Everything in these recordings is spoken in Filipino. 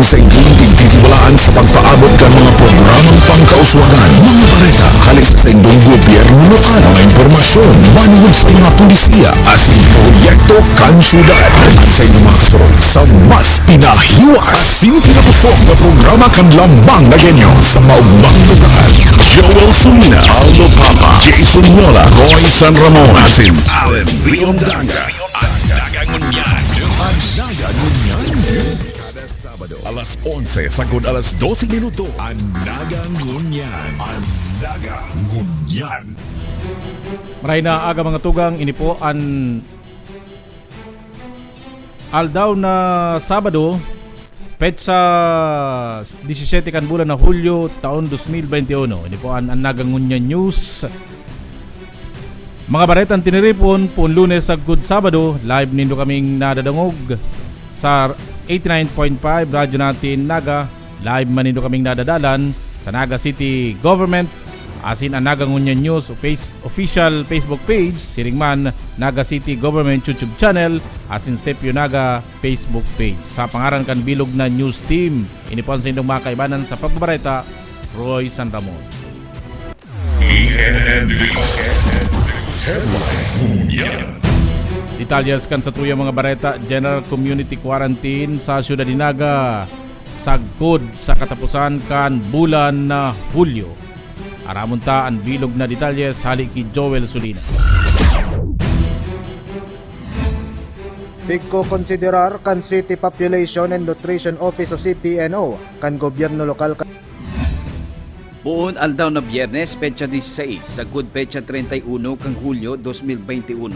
sa inyong tigtitiwalaan sa pagpaabot ng mga programang pangkauswagan, mga bareta, halis sa inyong gobyerno lokal, mga impormasyon, manuod sa mga pulisiya, asin proyekto kan syudad, at sa inyong mga kasurol sa mas pinahiwas, pinapusok na programa kan lambang na genyo sa maugmang lugar. Joel Sulina, Aldo Papa, Jason Yola, Roy San Ramon, asin Allen Leon Danga. Kada Sabado, alas 11 sagod alas 12 minuto, Andaga Ngunyan. Andaga Ngunyan. Maray na aga mga tugang, ini po an aldaw na Sabado, petsa 17 kan bulan na Hulyo taon 2021. Ini po an Andaga Ngunyan News. Mga baretan tiniripon po Lunes sa Good Sabado, live nindo kaming nadadangog sa 89.5 radyo natin Naga. Live man nindo kaming nadadalan sa Naga City Government, asin ang Naga Ngunyan News official Facebook page, siringman Naga City Government YouTube channel, asin Sepyo Naga Facebook page. Sa pangaran kan bilog na news team, inipon sa inyong mga kaibanan sa pagbabareta, Roy San Ramon. Detalyas kan sa tuyang mga bareta, General Community Quarantine sa Syudad de Naga sagkod sa katapusan kan bulan na Hulyo. Aramon ta ang bilog na detalyas hali ki Joel Sulina. Bigko konsiderar kan City Population and Nutrition Office o CPNO kan gobyerno lokal Buon aldaw na Biyernes, petsa 16, sa good petsa 31 kang Hulyo 2021,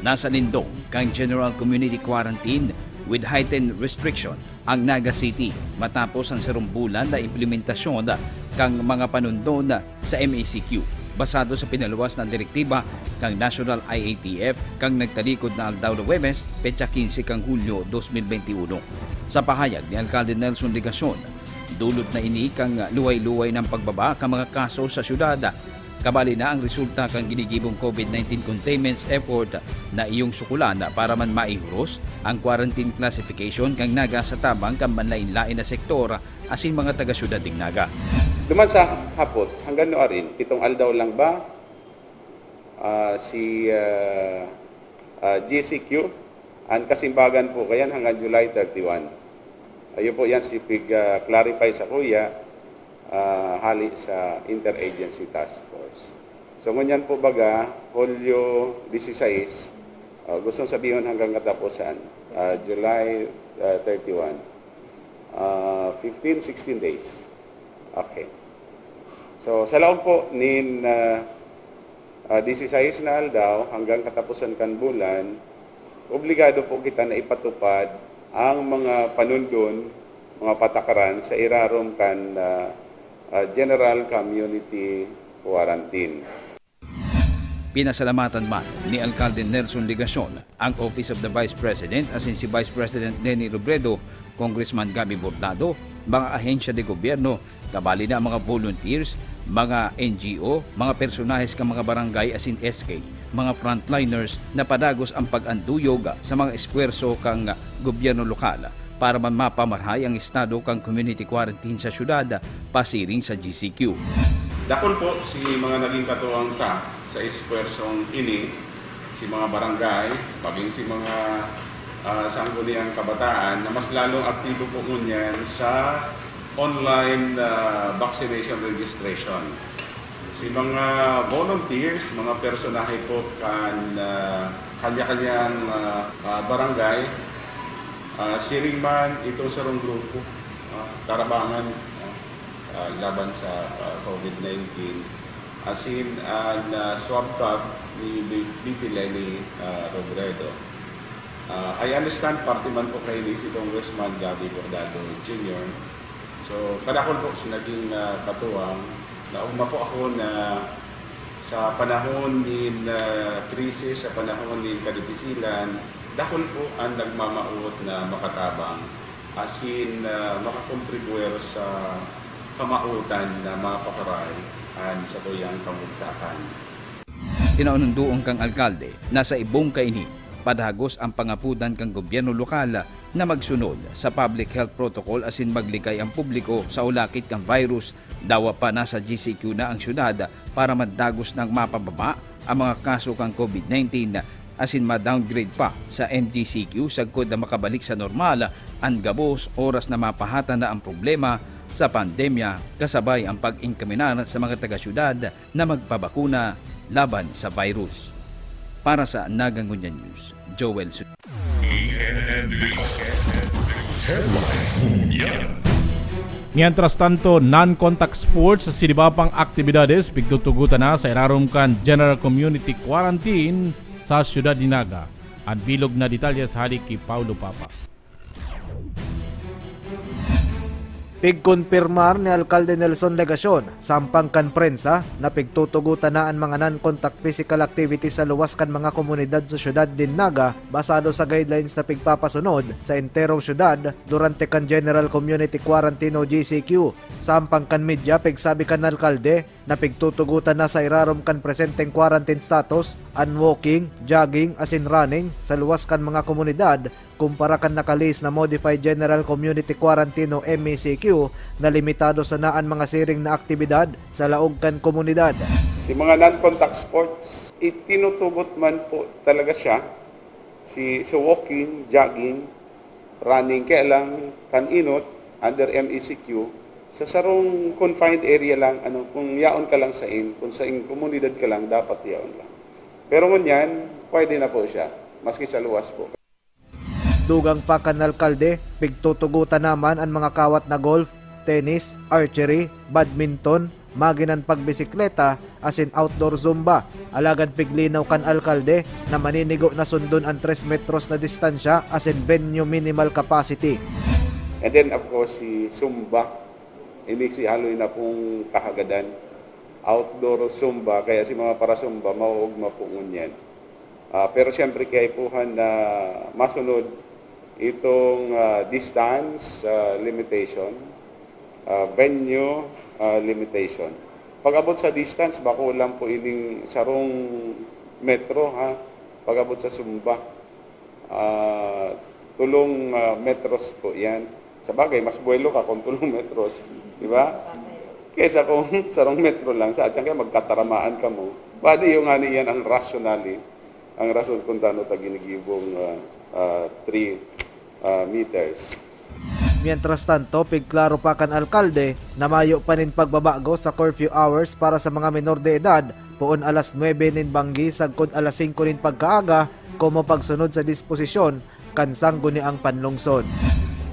nasa Lindong kang General Community Quarantine with heightened restriction ang Naga City matapos ang serumbulan na implementasyon kang mga panundon sa MACQ basado sa pinaluwas ng direktiba kang National IATF kang nagtalikod na aldaw na Webes, petsa 15 kang Hulyo 2021. Sa pahayag ni Alcalde Nelson Ligacion, dulot na ini kang luway-luway ng pagbaba ka mga kaso sa syudad. Kabali na ang resulta kang ginigibong COVID-19 containment effort na iyong sukulan para man maihuros ang quarantine classification kang Naga sa tabang kang manlain-lain na sektor asin mga taga-syudad ding Naga. Duman sa hapot, hanggang noarin, 7 aldaw lang ba si GCQ ang kasimbagan po kayan hanggang July 31. Ayun po yan si clarify sa kuya hali sa Interagency Task Force. So ngunyan po baga, Hulyo 16, gustong sabihin hanggang katapusan, July 31, 15-16 days. Okay. So sa loob po nin 16 na aldaw hanggang katapusan kan bulan, obligado po kita na ipatupad ang mga panundon, mga patakaran sa irarom kan General Community Quarantine. Pinasalamatan man ni Alcalde Nelson Ligacion ang Office of the Vice President asin si Vice President Lenny Robredo, Congressman Gabi Bordado, mga ahensya de gobyerno, kabali na mga volunteers, mga NGO, mga personahes ka mga barangay asin SK, mga frontliners na padagos ang pag-anduyog sa mga espuwerso kang gobyerno lokal para man mapamarhay ang estado kang community quarantine sa syudad pasiring sa GCQ. Dakol po si mga naging katuwang ka sa espuwersong ini, si mga barangay, paging si mga sangguniang kabataan na mas lalong aktibo po ngunyan sa online vaccination registration. Si mga volunteers, mga personahe po kan kanya-kanyang barangay, siring man ito sa rong grupo, tarabangan laban sa COVID-19, asin ang swab tab ni BP Lenny Robredo. I understand party man po kayo ni si Congressman Gabi Bordado Jr. So kadakol po si naging katuwang. Naugma po ako na sa panahon din krisis, sa panahon din kadipisilan, dakol po ang nagmamauot na makatabang asin makakontribuer sa kamautan na mapakaray sa tuyang kamugtakan. Tinaununduong kang alkalde, nasa ibong kaini, padagos ang pangapudan kang gobyerno lokal na magsunod sa public health protocol asin maglikay ang publiko sa ulakit ng virus. Dawa pa nasa GCQ na ang syudad para madagos ng mapababa ang mga kaso kang COVID-19 asin ma-downgrade pa sa MGCQ sagkod na makabalik sa normal ang gabos oras na mapahatan na ang problema sa pandemya kasabay ang pag-inkaminar sa mga taga-syudad na magpabakuna laban sa virus. Para sa Nagangunyan News, Joel Su. Mientras tanto, non-contact sports sa sinibapang aktibidades pigtutugutan na sa irarumkan General Community Quarantine sa Siyudad de Naga. Ang bilog na detalye sa halik kay Paulo Papa. Pigkonfirmar ni Alcalde Nelson Legacion sampang kan prensa na pigtutugutan na ang mga non-contact physical activities sa luwas kan mga komunidad sa syudad din Naga basado sa guidelines na pigpapasunod sa enterong syudad durante kan General Community Quarantine o GCQ. Sampang kan media pigsabi kan alkalde na pigtutugutan na sa irarom kan presenteng quarantine status ang walking, jogging asin running sa luwas kan mga komunidad kumpara kan nakalis na Modified General Community Quarantine o MECQ na limitado sa naan mga siring na aktibidad sa laog kan komunidad. Si mga non-contact sports, itinutugot man po talaga siya. So walking, jogging, running, kaya lang kaninot under MECQ, sa sarong confined area lang, kung yaon ka lang sa kung sa komunidad ka lang, dapat yaon lang. Pero ngunyan, pwede na po siya, maski sa luwas po. Dugang pa kan alkalde, pigtutugutan naman ang mga kawat na golf, tennis, archery, badminton, maginan pagbisikleta, asin outdoor zumba. Alagad piglinaw kan alkalde na maninigo na sundon ang 3 metros na distansya asin venue minimal capacity. And then of course, si Zumba, hindi si haloy na pong kahagadan. Outdoor Zumba, kaya si mga para Zumba, mauugma po ngunyan. Pero siyempre kaya ipuhan na masunod itong distance limitation, venue limitation. Pag-abot sa distance, bako lang po ining sarong metro, ha? Pag-abot sa Zumba, tulong metros po yan. Sa bagay, mas buwelo ka kung tulong metros, di ba? Kesa kung sarong metro lang, sa atyang kaya magkataramaan ka mo. Badi yung yan ang rationally, ang rason kung tano taginigibong 3 meters. Mientras tanto, pigklaro pa kan alkalde na mayo pa nin pagbabago sa curfew hours para sa mga menor de edad poon alas 9 nin banggi sagkod alas 5 nin pagkaaga como pagsunod sa disposisyon kan sanggo ni ang panlungsod.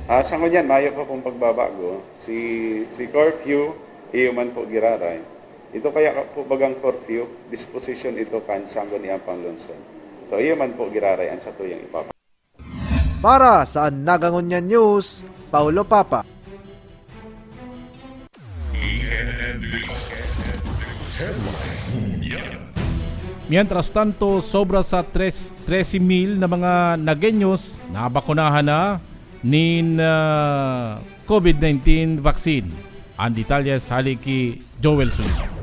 Sa ngunyan, mayo pa pong pagbabago. Si curfew, iyo man po giraray. Ito kaya po bagang curfew, disposition ito kan sanggo ni ang panlungsod. So iyo man po giraray ang sa tuyang ipapa. Para sa Nagangunyan News, Paulo Papa. Mientras tanto, sobra sa 13,000 na mga Nagueños na bakunahan na nin COVID-19 vaccine. Ang detalye sa haliki Joel Sun.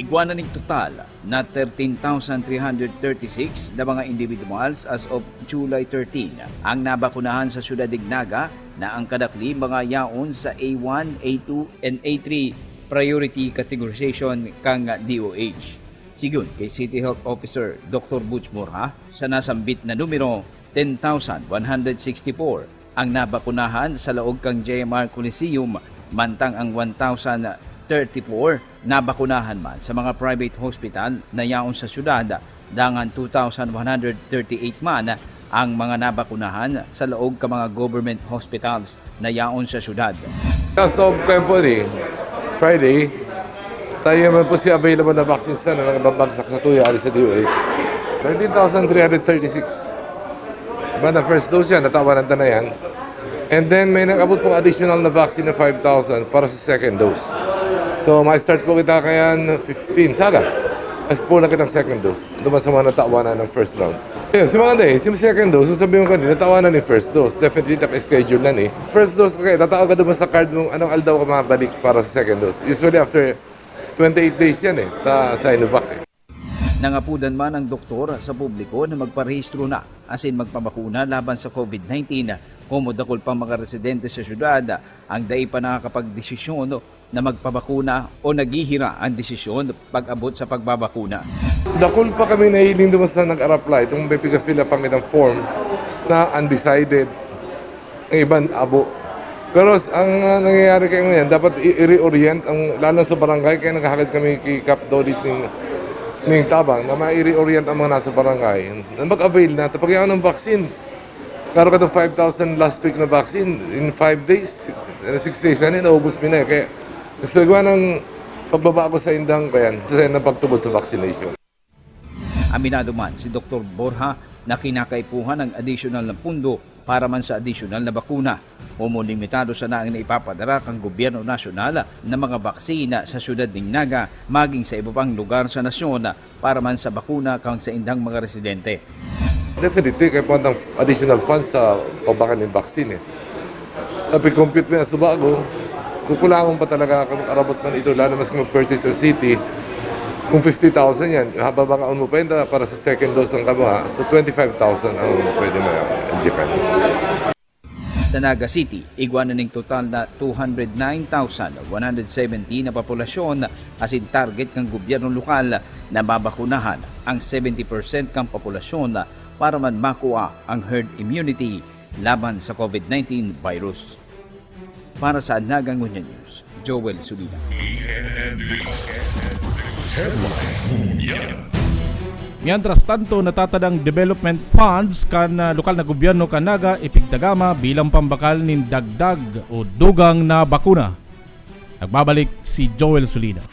Iguana ning total na 13,336 na mga individuals as of July 13 ang nabakunahan sa Siyudad de Naga na ang kadakli mga yaon sa A1, A2, and A3 priority categorization kang DOH. Sigun kay City Health Officer Dr. Butch Morha, sa nasambit na numero 10,164 ang nabakunahan sa laog kang JMR Coliseum, mantang ang 1,034 nabakunahan man sa mga private hospital na yaon sa syudad, dangan 2,138 man ang mga nabakunahan sa laog ka mga government hospitals na yaon sa syudad. As of Friday, tayo naman po si available na vaccines na nababagsak sa tuya alis sa DOH. 13,336. Diba na first dose yan, natawanan na yan. And then may nag-abot pong additional na vaccine na 5,000 para sa second dose. So, ma-start po kita kaya 15. Saga, as po lang kitang second dose. Duman sa mga natawanan ng first round. Ayun, si mga day, si second dose, sabi mo kanina, natawanan ng first dose. Definitely, naka-schedule na eh. First dose, okay, tatawag ka duman sa card nung anong aldaw ka mabalik para sa second dose. Usually, after 28 days yan sa Sinovac eh. Nangapudan man ang doktor sa publiko na magparehistro na asin magpabakuna laban sa COVID-19. Humudakol pa mga residente sa syudad ang dai pa nakakapagdesisyon na magpabakuna o naghihira ang desisyon pag-abot sa pagbabakuna. Dakol pa kami nahiling dumas na nag-apply. Itong may piga-fill up kami ng form na undecided. Ang ibang abo. Pero ang nangyayari kayo ngayon, dapat i-reorient, lalo sa barangay, kaya naghahakad kami kay Cap Dolit ng Tabang na ma-reorient ang mga nasa barangay. Na mag-avail na, tapos yan ng vaccine. Karoon ka itong 5,000 last week na vaccine in 5 days, 6 days, yan, naubos mo na. Kaya kasagawa ng pagbabago sa indang pa yan, sa ng pagtubod sa vaccination. Aminado man si Dr. Borja na kinakaipuhan ng additional na pundo para man sa additional na bakuna. Limitado sa naang na ipapadara kang gobyerno nasyonal na mga baksina sa syudad ng Naga maging sa iba pang lugar sa nasyon para man sa bakuna kang sa indang mga residente. Definitely, kaya po ng additional funds sa pagbakan ng vaccine. Tapi compute mo yan sa bago, kukulangan pa talaga kung arabot man ito, lalo mas mag-purchase sa city. Kung 50,000 yan, hababangaon mo pa yun para sa second dose ng kama, so 25,000 ang pwede ma-injikan. Sa Naga City, iguana ng total na 209,170 na populasyon asin target ng gobyerno lokal na babakunahan ang 70% kang populasyon para man makuha ang herd immunity laban sa COVID-19 virus. Para sa Naga Ngunya News, Joel Sulina. Mientras tanto, natatadang development funds kan lokal na gobyerno kan Naga ipigdagama bilang pambakal nin dagdag o dugang na bakuna. Nagbabalik si Joel Sulina.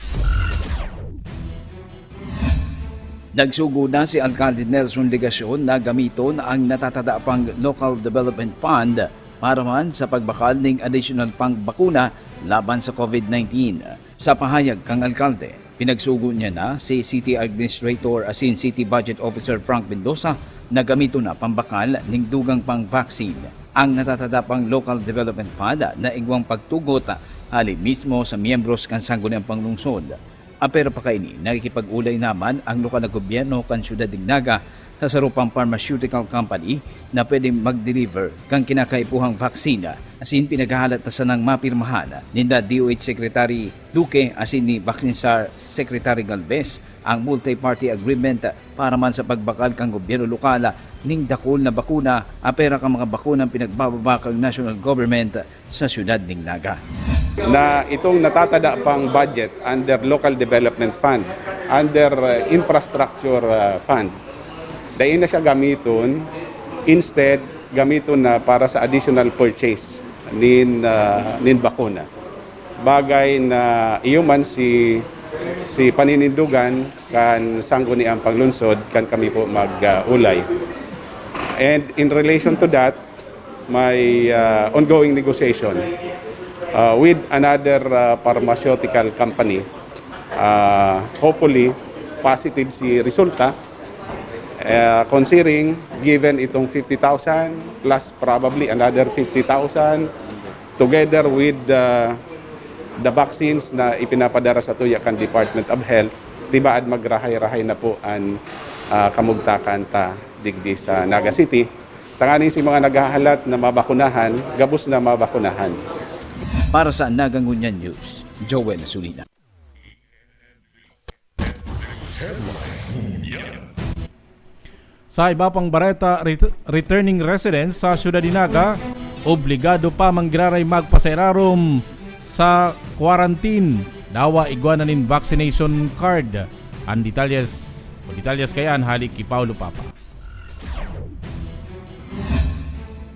Nagsugo na si Alcalde Nelson Legacion na gamiton ang natatada pang Local Development Fund para man sa pagbakal ng additional pang bakuna laban sa COVID-19. Sa pahayag kang Alcalde, pinagsugo niya na si City Administrator asin City Budget Officer Frank Mendoza na gamito na pambakal ng dugang pang vaccine. Ang natatada pang Local Development Fund na igwang pagtugot hali mismo sa miyembros kan sangguniang panglungsod. Pero pa kaini, nakikipag-ulay naman ang lokal na gobyerno kan Syudad ng Naga sa sarupang pharmaceutical company na pwedeng mag-deliver kang kinakaipuhang vaksina asin pinaghahalat na sanang mapirmahan ninda DOH Secretary Duque asin ni Vaccine SAR Secretary Galvez ang multi-party agreement para man sa pagbakal kang gobyerno lokal ning dakol na bakuna apera kang mga bakunang pinagbababa kang national government sa Syudad ng Naga. Na itong natatada pang budget under Local Development Fund, under Infrastructure Fund, dahil na siya gamiton, instead gamiton na para sa additional purchase nin bakuna. Bagay na iyo man si paninindugan kan sangguniang panglunsod kan kami po mag-ulay. And in relation to that, may ongoing negotiation with another pharmaceutical company. Hopefully, positive si resulta. Considering given itong 50,000 plus probably another 50,000 together with the vaccines na ipinapadara sa tuyakan Department of Health, tibaad magrahay-rahay na po ang kamugtakan ta digdi sa Naga City. Tanganin si mga naghahalat na mabakunahan, gabos na mabakunahan. Para sa Naga Ngunya News, Joel Sulina. Sa iba pang bareta, returning residents sa Syudad ng Naga, obligado pa manggiraray magpasairarom sa quarantine. Dawa igwananin vaccination card. Ang detalyas kayan halik ki Paulo Papa.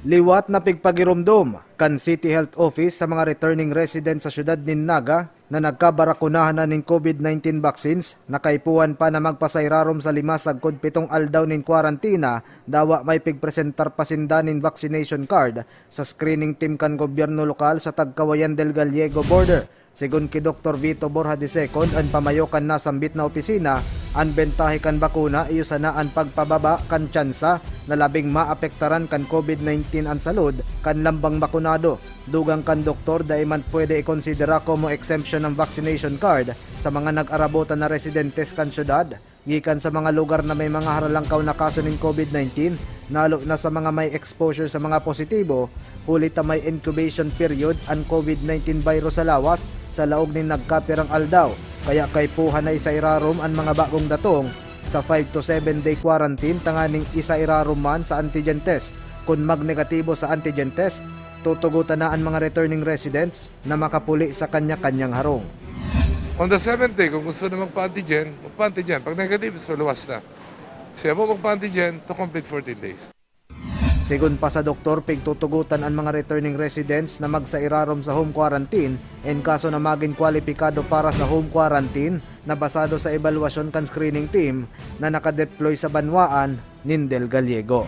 Liwat na pigpagirumdum kan City Health Office sa mga returning residents sa syudad nin Naga na nagkabarakunahan na ning COVID-19 vaccines, nakaipuan pa na magpasairarom sa 5 sagkod 7 aldaw nin kwarantina, dawa may pigpresentar pasinda nin vaccination card sa screening team kan gobyerno lokal sa Tagkawayan del Gallego border. Sigun ki Dr. Vito Borja II, ang pamayo kan nasambit na opisina, ang bentahe kan bakuna iyo sana ang pagpababa kan tsansa na labing maapektaran kan COVID-19 ang salud kan lambang bakunado. Dugang kan doktor dahil man pwede ikonsidera como exemption ng vaccination card sa mga nag-arabutan na residentes kan syudad. gikan sa mga lugar na may mga haralangkaw na kaso ng COVID-19, nalo na sa mga may exposure sa mga positibo, hulit na may incubation period ang COVID-19 virus sa lawas sa laog ni nagkapirang aldaw, kaya kay puha na isa irarom ang mga bagong datong sa 5 to 7 day quarantine tanganing isa irarom man sa antigen test. Kung magnegatibo sa antigen test, tutugutan na ang mga returning residents na makapuli sa kanya-kanyang harong. On the 7th day, kung gusto na magpa-antigen, magpa-antigen. Pag negative, so luwas na. Siya mo magpa-antigen to complete 14 days. Sigun pa sa doktor, pigtutugutan ang mga returning residents na magsairarom sa home quarantine in kaso na maging kwalipikado para sa home quarantine na basado sa evaluasyon kan screening team na nakadeploy sa Banwaan, Nindel Gallego.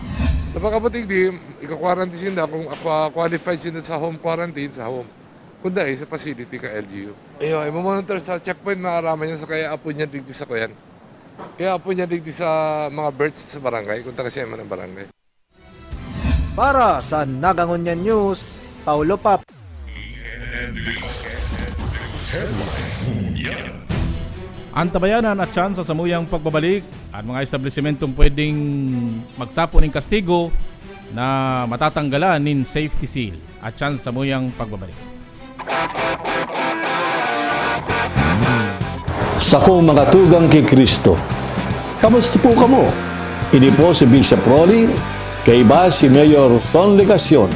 Napakabuting di, ika-quarantine sila kung qualified sila sa home quarantine, sa home. Kung dahil sa facility ka LGU. Ayun, i-monitor sa checkpoint na araman yan sa kaya apo niya digdi sa kuyan. Kaya apo niya digdi sa mga birds sa barangay, kung taga siya man ang barangay. Para sa Nagangunyan News, Paulo Pap. Antabayanan at tsansa sa muyang pagbabalik at mga establishmentong pwedeng magsapo ng kastigo na matatanggalan nin safety seal at tsansa sa muyang pagbabalik. Sa kong mga tugang kay Kristo, kamusta po kamo? Ini po si Bishop Rolly, kay iba si Mayor Son Legacion.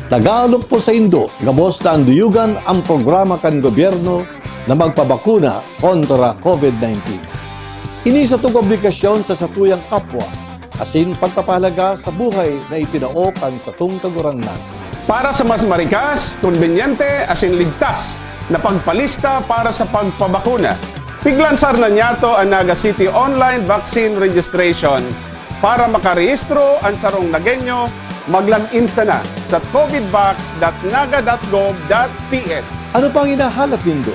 Tagalog po sa Indo, gabos na anduyugan ang programa kan gobyerno na magpabakuna kontra COVID-19. Ini sa itong obligasyon sa satuyang kapwa, asin pagpapahalaga sa buhay na itinaokan sa itong kagurangnan. Para sa mas marikas, konbenyente, asin ligtas na pagpalista para sa pagpabakuna. Piglansar na niyato ang Naga City Online Vaccine Registration para makarehistro ang sarong Nagenyo, maglag-insa na sa covidvax.naga.gov.ph. Ano pang hinahanap nindo?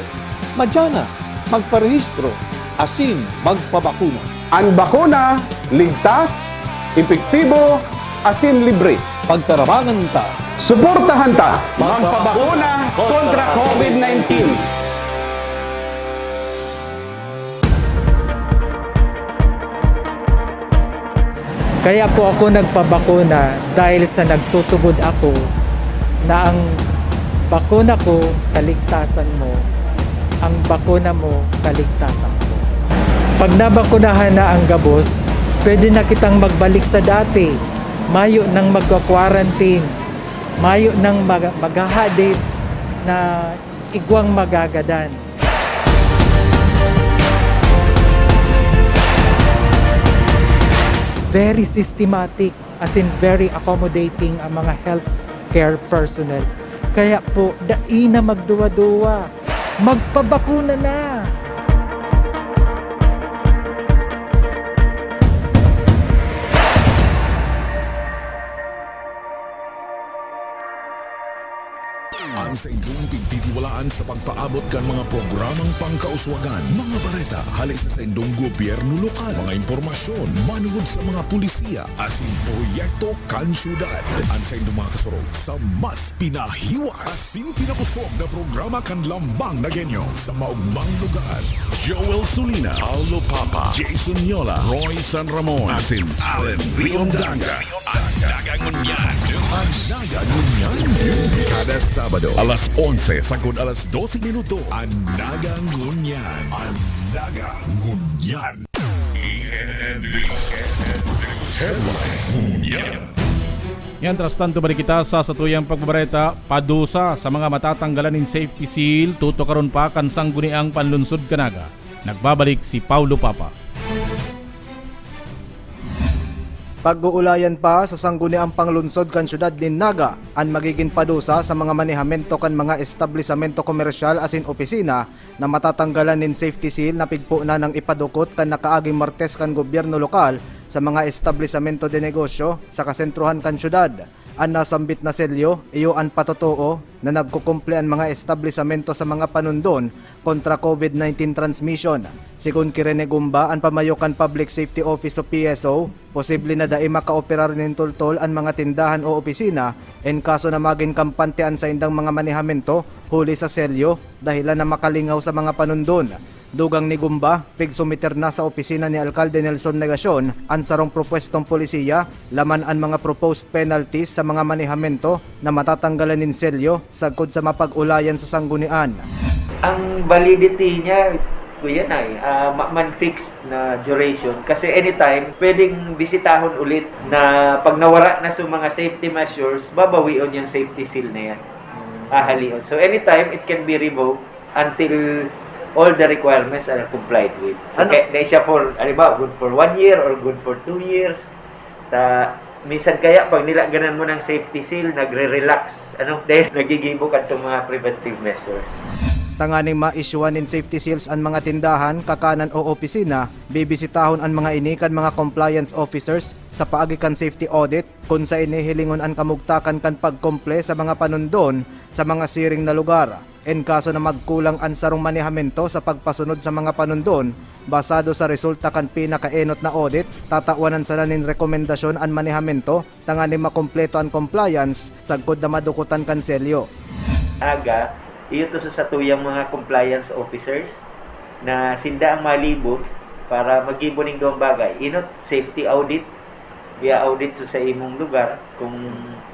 Madyana, magparehistro, asin magpabakuna. Ang bakuna, ligtas, epektibo, asin libre. Pagtarabangan ta, Suportahan ta, magpabakuna kontra COVID-19. Kaya po ako nagpabakuna dahil sa nagtutubod ako na ang bakuna ko, kaligtasan mo. Ang bakuna mo, kaligtasan ko. Pag nabakunahan na ang gabos, pwede na kitang magbalik sa dati. Mayo nang magka-quarantine. Mayo nang maghahadit na igwang magagadan. Very systematic, as in very accommodating ang mga healthcare personnel. Kaya po, dai na magduwa-duwa. Magpabakuna na! Ang sa inyong pagtitiwalaan sa pagpaabot kan mga programang pangkauswagan, mga bareta, halis sa inyong gobyerno lokal, mga impormasyon, manugod sa mga pulisiya, asin proyekto kan syudad. Ang sa inyong mga kasurog sa mas pinahiwas, asin pinapusog na programa kan lambang na genyo sa maugmang lugar. Joel Sulina, Paulo Papa, Jason Yola, Roy San Ramon, asin Allen Riondanga. Ang Nagangunyan. Ang Nagangunyan. Kada Sabado, alas 11 sagod alas 12 minuto. Ang Nagangunyan. Ang Nagangunyan. Headlines. Yan, tras tanto balik kita sa satuyang pagbabareta, padusa sa mga matatanggalan ng safety seal, tuto karon pa kan sangguniang panlunsod kanaga. Nagbabalik si Paulo Papa. Pag-uulayan pa sa sangguniang panglunsod kan syudad din Naga ang magiging padusa sa mga manehamento kan mga establisamento komersyal asin opisina na matatanggalan nin safety seal na pigpo na ng ipadukot kan nakaaging Martes kan gobyerno lokal sa mga establisamento de negosyo sa kasentruhan kan syudad. Ang nasambit na selyo, iyo ang patotoo na nagkukumple ang mga establisamento sa mga panundon kontra COVID-19 transmission. Sigun Kirene Gumba, ang pamayokan Public Safety Office o PSO, posible na dai makaoperar nin tultol ang mga tindahan o opisina en kaso na maging kampantean sa indang mga manehamento huli sa selyo dahilan na makalingaw sa mga panundon. Dugang ni Gumba, pigsumiter na sa opisina ni Alkalde Nelson Legasyon ang sarong propwestong polisiya, laman ang mga proposed penalties sa mga manihamento na matatanggalan nin selyo sagkod sa mapag-ulayan sa sanggunian. Ang validity niya, kuya na man-fixed na duration kasi anytime pwedeng bisitahon ulit na pag nawara na sa mga safety measures, babawion yung safety seal na yan. Ahalion. So anytime it can be revoked until all the requirements are complied with. So na siya for, good for 1 year or good for 2 years. Minsan kaya pag nilaganan mo ng safety seal, nagre-relax. Dahil nagigibo ka itong mga preventive measures. Tanganing ma-issuean in safety seals ang mga tindahan, kakanan o opisina, bibisitahon ang mga inikan mga compliance officers sa paagikan safety audit kung sa inihilingon ang kamugtakan kan pagkomple sa mga panundon sa mga siring na lugar. En kaso na magkulang ang sarong manihamento sa pagpasunod sa mga panundon, basado sa resulta kan pinakaenot na audit, tatawanan sa nanin rekomendasyon ang manihamento, tanganing makompleto ang compliance, sagkod na madukutan kan selyo. Iyo to sa tuyang mga compliance officers na sinda ang malibot para mag-ibon ng doang bagay. Safety audit, via audit sa imong lugar kung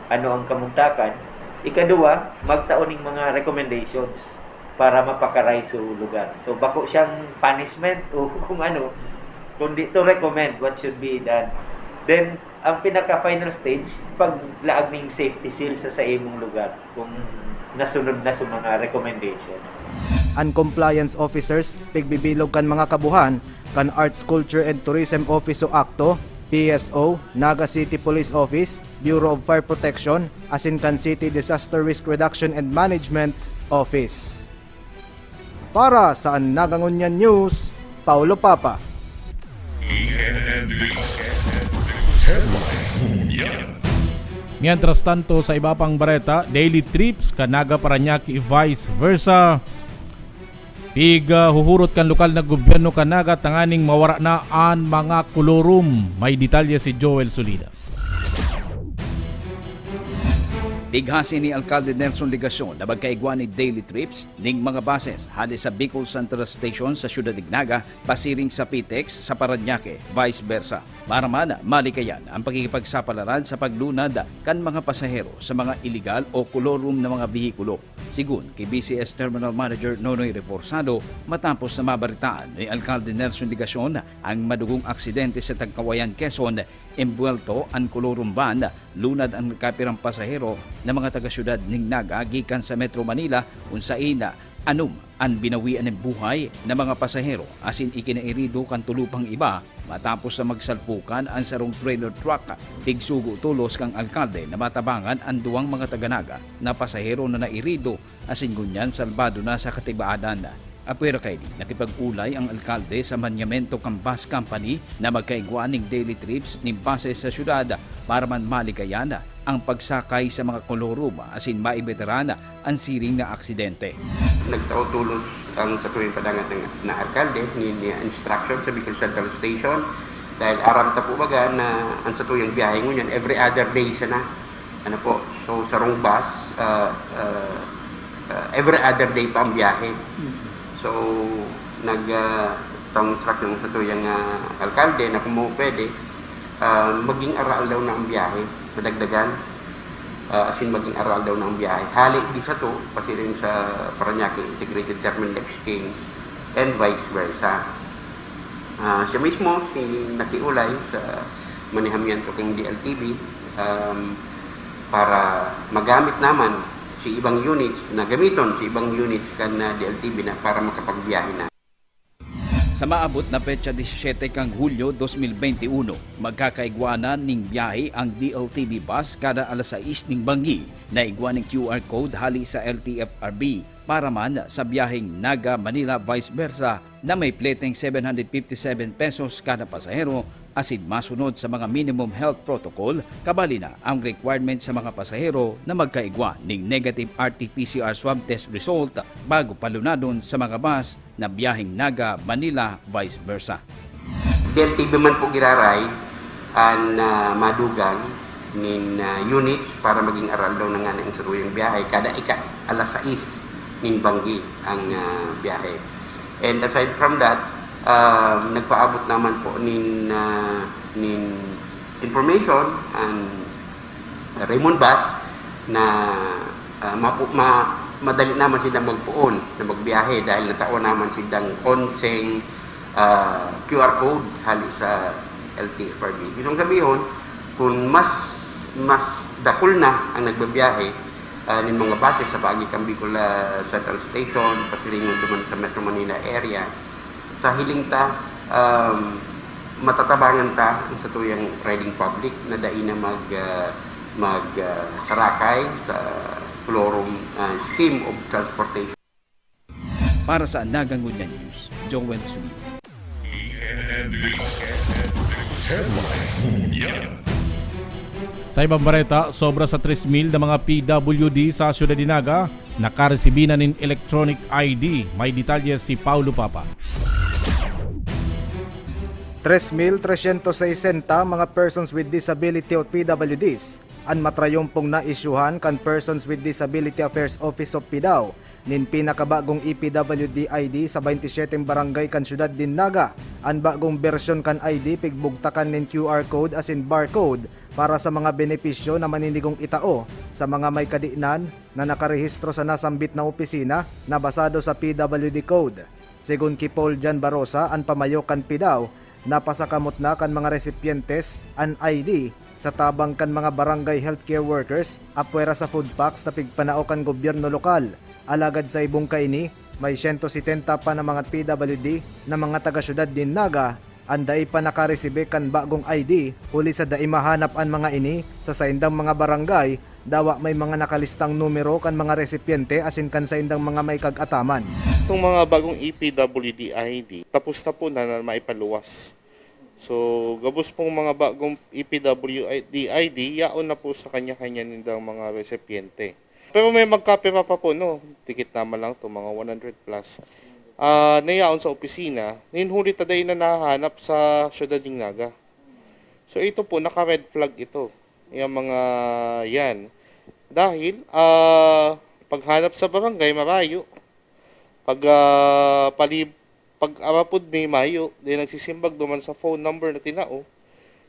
ano ang kamugtakan. Ikadua, magtaon ng mga recommendations para mapakaray sa lugar. So bako siyang punishment o kung dito recommend what should be done. Then, ang pinaka-final stage, paglaag ng safety seal sa imong lugar kung nasunod na sa mga recommendations. Ang compliance officers, pigbibilog kan mga kabuhan, kan Arts, Culture and Tourism Office o ACTO, PSO, Naga City Police Office, Bureau of Fire Protection, asin kan City Disaster Risk Reduction and Management Office. Para sa Nagangunyan News, Paulo Papa. Mientras tanto, sa iba pang bareta, daily trips kanaga Parañaque vice versa. Huhurot kan lokal na gobyerno kanaga tanganing mawara na ang mga kolorum. May detalye si Joel Solida. Bighasi ni Alcalde Nelson Legasyon na magkaigwa ni daily trips ning mga bases hali sa Bicol Central Station sa Ciudad Ignaga, pasiring sa Pitex sa Parañaque, vice versa. Para man malikayan ang pakikipagsapalaran sa paglunad kan mga pasahero sa mga iligal o kolorum na mga bihikulo. Sigun kay BCS Terminal Manager Nonoy Reforzado, matapos na mabaritaan ni Alcalde Nelson Legasyon ang madugong aksidente sa Tagkawayan, Quezon, embuelto ang kolorum van, lunad ang kapirang pasahero na mga taga-syudad ning Naga gikan sa Metro Manila unsain anum ang binawian ng buhay na mga pasahero asin ikinairido kan tulupang iba matapos na magsalpukan ang sarong trailer truck. Tigsugo tulos kang alkalde na matabangan ang duwang mga taga-Naga na pasahero na nairido asin gunyan salbado na sa katibaadan. Apwera kay nakipag-ulay ang alkalde sa manyamento kang bus company na magkaigwa ng daily trips ng bases sa syudad para man malikayan ang pagsakay sa mga kolorum asin maibeterana ang siring na aksidente. Nagtautulos ang sa tuwing padangat na alkalde ni instruction sa Bicol Central Station dahil aram ta po baga na ang sa tuyang biyahe ngunyan every other day siya na. So sarong bus every other day pa ang biyahe. So, nag-tawang instruction sa tuyang alkalde na kung pwede, maging aral daw na ang biyahe, madagdagan, asin maging aral daw na ang biyahe. Hali di sa to, pasirin sa Parañaque Integrated Terminal Exchange, and vice versa. Siya mismo, si nakiulay sa manihamiento ng DLTV para magamit naman si ibang units na gamiton si ibang units kan na DLTV na para makapagbiyahe na. Sa maabot na petsa 17 kang Hulyo 2021, magkakaigwanan ning biyahe ang DLTV bus kada alas 6 ning Bangi na igwa ng QR code hali sa LTFRB para man sa biyaheng Naga Manila vice versa na may pleteng 757 pesos kada pasahero asin masunod sa mga minimum health protocol, kabali na ang requirement sa mga pasahero na magkaigwa ng negative RT-PCR swab test result bago palunadon sa mga bus na biyaheng Naga, Manila, vice versa. DLTV man po giraray ang madugang nin units para maging aral daw na nga ng saruyang biyahe kada alas 6 nin Bangi ang biyahe. And aside from that, nagpaabot naman po nin information and Raymond Bass na madali naman silang magpuon na magbiyahe dahil nataon naman silang onseng QR code hali sa LTFRB. Isang sabihin, kung mas dakol na ang nagbabiyahe ng mga bases sa paagi kang Bicol Central Station, pasilingon duman sa Metro Manila area, sa hiling ta, matatabangan ta sa tuyang riding public na dai na sarakay sa Florum Scheme of Transportation. Para sa Nagangunya News, Joel Sui. Sa ibang balita, sobra sa 3,000 na mga PWD sa Ciudad de Naga nakaresibi na ng electronic ID. May detalye si Paulo Papa. 3,360 mga persons with disability o PWDs ang matrayompong na-isyuhan kan Persons with Disability Affairs Office of PDAO nin pinakabagong EPWD ID sa 27 barangay kan Ciudad de Naga. Ang bagong bersyon kan ID pigbugtakan nin QR code as in barcode para sa mga benepisyo na maninigong itao sa mga may kadiinan na nakarehistro sa nasambit na opisina na basado sa PWD code. Sigun ki Paul Jan Barosa, ang pamayo kan PDAO, napasakamot na kan mga recipientes an ID sa tabang kan mga barangay healthcare workers apwera sa food packs na pigpanao kan gobyerno lokal. Alagad sa ibong kaini, may 170 pa na mga PWD na mga taga-syudad din Naga ang dai pa nakaresibe kan bagong ID huli sa dai mahanap ang mga ini sa saindang mga barangay dawa may mga nakalistang numero kan mga resipiente asin kan saindang mga may kag-ataman. Itong mga bagong EPWD ID tapos na po na maipaluwas. So, gabos pong mga bagong EPWD ID, yaon na po sa kanya-kanya nindang mga resipiente. Pero may magkapira pa po, no? Tikit naman lang to mga 100 plus. Nayaon sa opisina, ninhuli taday na nahanap sa Ciudad de Naga. So, ito po, naka-red flag ito. Yung mga yan. Dahil, paghanap sa barangay, marayo. Pag arapod may mayo, di nagsisimbag duman sa phone number na tinao,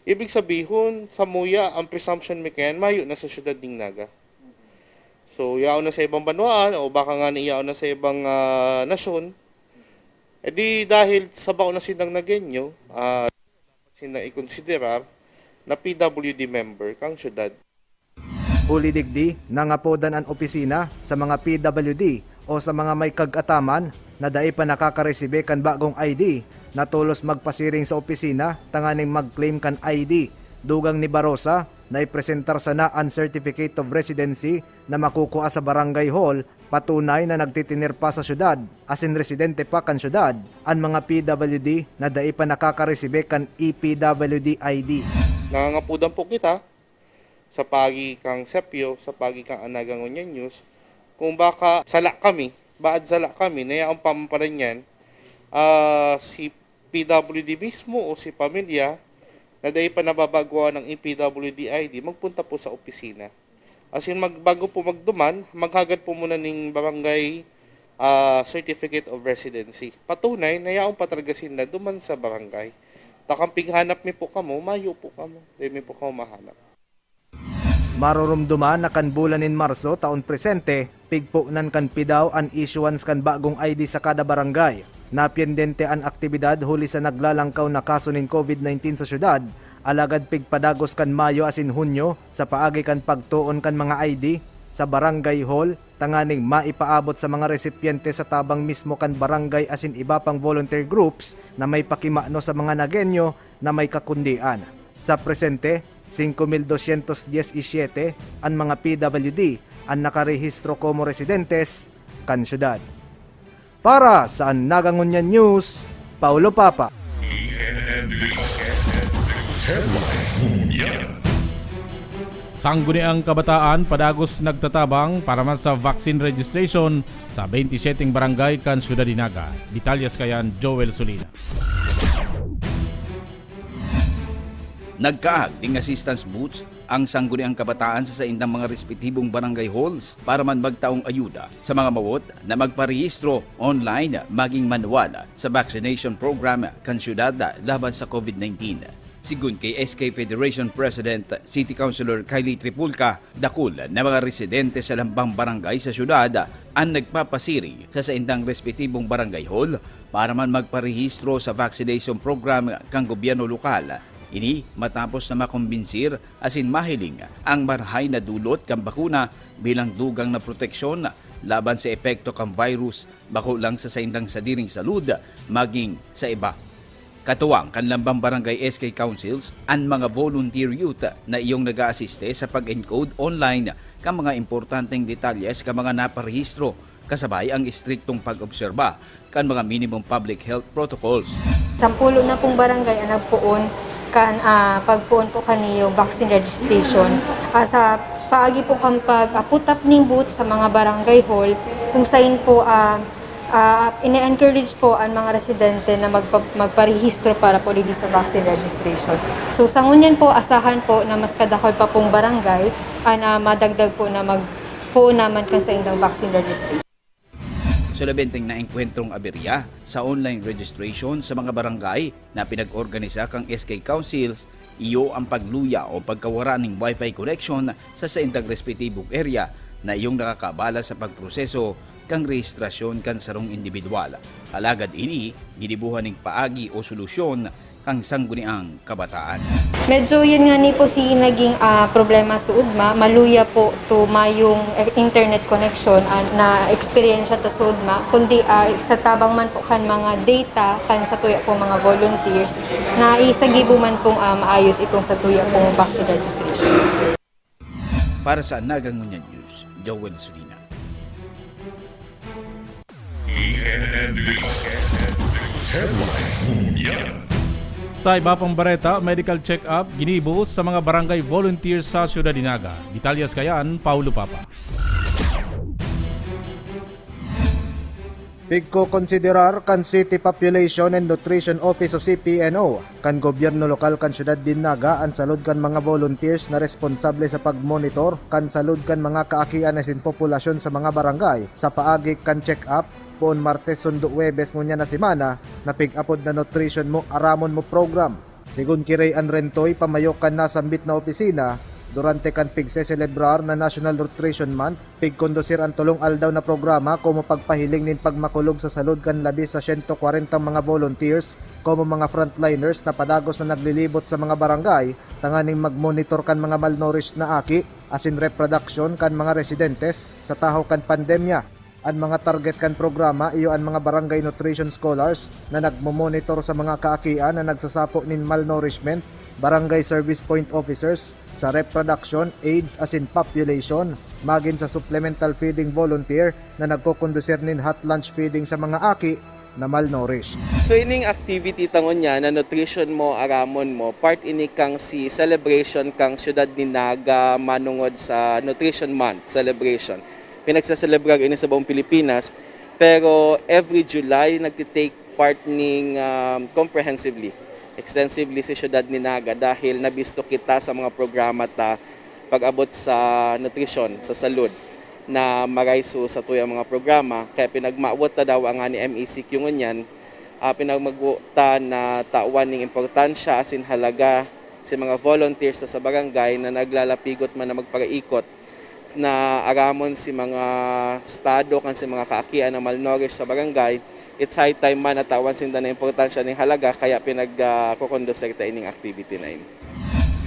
ibig sabihin, sa muya, ang presumption may kayan, mayo na sa Ciudad de Naga. So, yaon na sa ibang banwaan, o baka nga niyaon na sa ibang nasyon, edi dahil sa bao na sinang nagenyo, sina ikonsiderar na PWD member kang syudad. Huli digdi, nangapodan ang opisina sa mga PWD o sa mga may kag-ataman na dai pa nakakaresibe kan bagong ID na tulos magpasiring sa opisina tanganing mag-claim kan ID. Dugang ni Barosa na ipresentar sa na ang Certificate of Residency na makukuha sa Barangay Hall patunay na nagtitinir pa sa syudad asin residente pa kan syudad ang mga PWD na dai pa nakakaresibe kan EPWD ID. Nangangapudan po kita sa pagi kang Sepio, sa pagi kang Nagangunya News, kung baka sala kami, na ang pamparan yan, si PWD mismo o si pamilya na dahil pa nababagawa ng EPWD ID, magpunta po sa opisina. As in, bago po magduman, maghagad po muna ng barangay Certificate of Residency. Patunay na yaong patragasin na duman sa barangay. Takampig hanap mi po kamo, mayo po kamo, dahil mi po kamo mahanap. Marurumduman na kan bulan in Marso taon presente, pigpuknan kan PDAO an issuance kan bagong ID sa kada barangay. Napiendente an aktibidad huli sa naglalangkaw na kaso nin COVID-19 sa syudad, alagad pigpadagos kan Mayo asin Hunyo sa paagi kan pagtuon kan mga ID sa barangay hall, tanganing maipaabot sa mga resipiente sa tabang mismo kan barangay asin iba pang volunteer groups na may pakimano sa mga nagenyo na may kakundian. Sa presente, 5,217 ang mga PWD ang nakarehistro como residentes kan syudad. Para sa Nagangunya News, Paulo Papa. Sangguniang kabataan padagos nagtatabang para man sa vaccine registration sa 27 barangay kan Ciudad de Naga. Detalyas kayan Joel Solina. Nagkaag ding assistance booths ang sangguniang kabataan sa saindang mga respetibong barangay halls para man magtaong ayuda sa mga mawot na magparehistro online maging manual sa vaccination program kan syudad laban sa COVID-19. Sigun kay SK Federation President City Councilor Kylie Tripulca, dakul na mga residente sa lambang barangay sa syudad ang nagpapasiri sa saindang respetibong barangay hall para man magparehistro sa vaccination program kang gobyerno lokal. Ini matapos na makumbinsir asin mahiling ang marhay na dulot kang bakuna bilang dugang na proteksyon laban sa epekto kang virus bako lang sa saindang sadiring salud maging sa iba. Katuwang kanlambang barangay SK Councils ang mga volunteer youth na iyong nag-aasiste sa pag-encode online kang mga importanteng detalyes kang mga naparehistro kasabay ang istriktong pag-obserba kan mga minimum public health protocols. Sampulo na pong barangay ang nagpuon pagpuon po kaniyo vaccine registration. Sa paagi po kang pag-put up ning booth sa mga barangay hall kung sain po ine-encourage po ang mga residente na magparehistro para po dito sa vaccine registration. So sa ngunyan po asahan po na mas kadakol pa pong barangay na madagdag po na magpuon naman kan sa indang vaccine registration. Sa labenteng na engkwentrong aberya sa online registration sa mga barangay na pinag-organisa kang SK Councils, iyo ang pagluya o pagkawara ng Wi-Fi connection sa saindang respetibong area na iyong nakakabala sa pagproseso kang rehistrasyon kan sarong individual. Alagad ini, ginibuhan ng paagi o solusyon kang sangguniang kabataan. Medyo yun nga ni po si naging problema sa UDMA. Maluya po to mayong internet connection na experience ta sa UDMA. Kundi sa tabang man po kan mga data kan sa tuya po mga volunteers na isagibo man pong maayos itong sa tuya pong vaccine registration. Para sa Nagangunyan News, Joel Sulina. Sa iba pang bareta, medical check-up ginibo sa mga barangay volunteers sa Ciudad de Naga. Detalyas kayan, Paulo Papa. Pigko konsiderar kan City Population and Nutrition Office o CPNO kan gobyerno lokal kan Ciudad de Naga ang salud kan mga volunteers na responsable sa pagmonitor kan salud kan mga kaakian na sin populasyon sa mga barangay sa paagi kan check-up poon Martes sundo Huwebes ngunya na semana na pig-apod na nutrition mo aramon mo program. Sigun kiray Anrentoy pamayokan na sambit na opisina durante kan pigse-celebrar na National Nutrition Month, pigkondusir ang tulong aldaw na programa como pagpahiling nin pagmakulog sa salud kan labis sa 140 mga volunteers como mga frontliners na padagos na naglilibot sa mga barangay tanganing magmonitor kan mga malnourished na aki asin reproduction kan mga residentes sa tahaw kan pandemya. Ang mga target kan programa iyo ang mga barangay nutrition scholars na nagmo-monitor sa mga kaakian na nagsasapo nin malnourishment, barangay service point officers sa reproduction, AIDS asin population, magin sa supplemental feeding volunteer na nagkukondusir nin hot lunch feeding sa mga aki na malnourished. So ining activity tangon niya na nutrition mo aramon mo part ini kang si celebration kang Ciudad de Naga manungod sa Nutrition Month celebration. Pinagsa-celebrar ini sa buong Pilipinas pero every July nagti-take part ning comprehensively, extensively sa Ciudad de Naga dahil nabisto kita sa mga programa ta pag-abot sa nutrition, sa salud na marayso sa tuyang mga programa kaya pinagmaawat ta daw ang ani MECQ ngunyan pinagmaguta na tawan ning importansya asin halaga sa mga volunteers sa barangay na naglalapigot man na magparaikot na aramon si mga estado kan si mga kaakian na malnourished sa barangay. It's high time man natawan sinda na importansya ning halaga kaya pinagkukondusir ta ining activity na ini.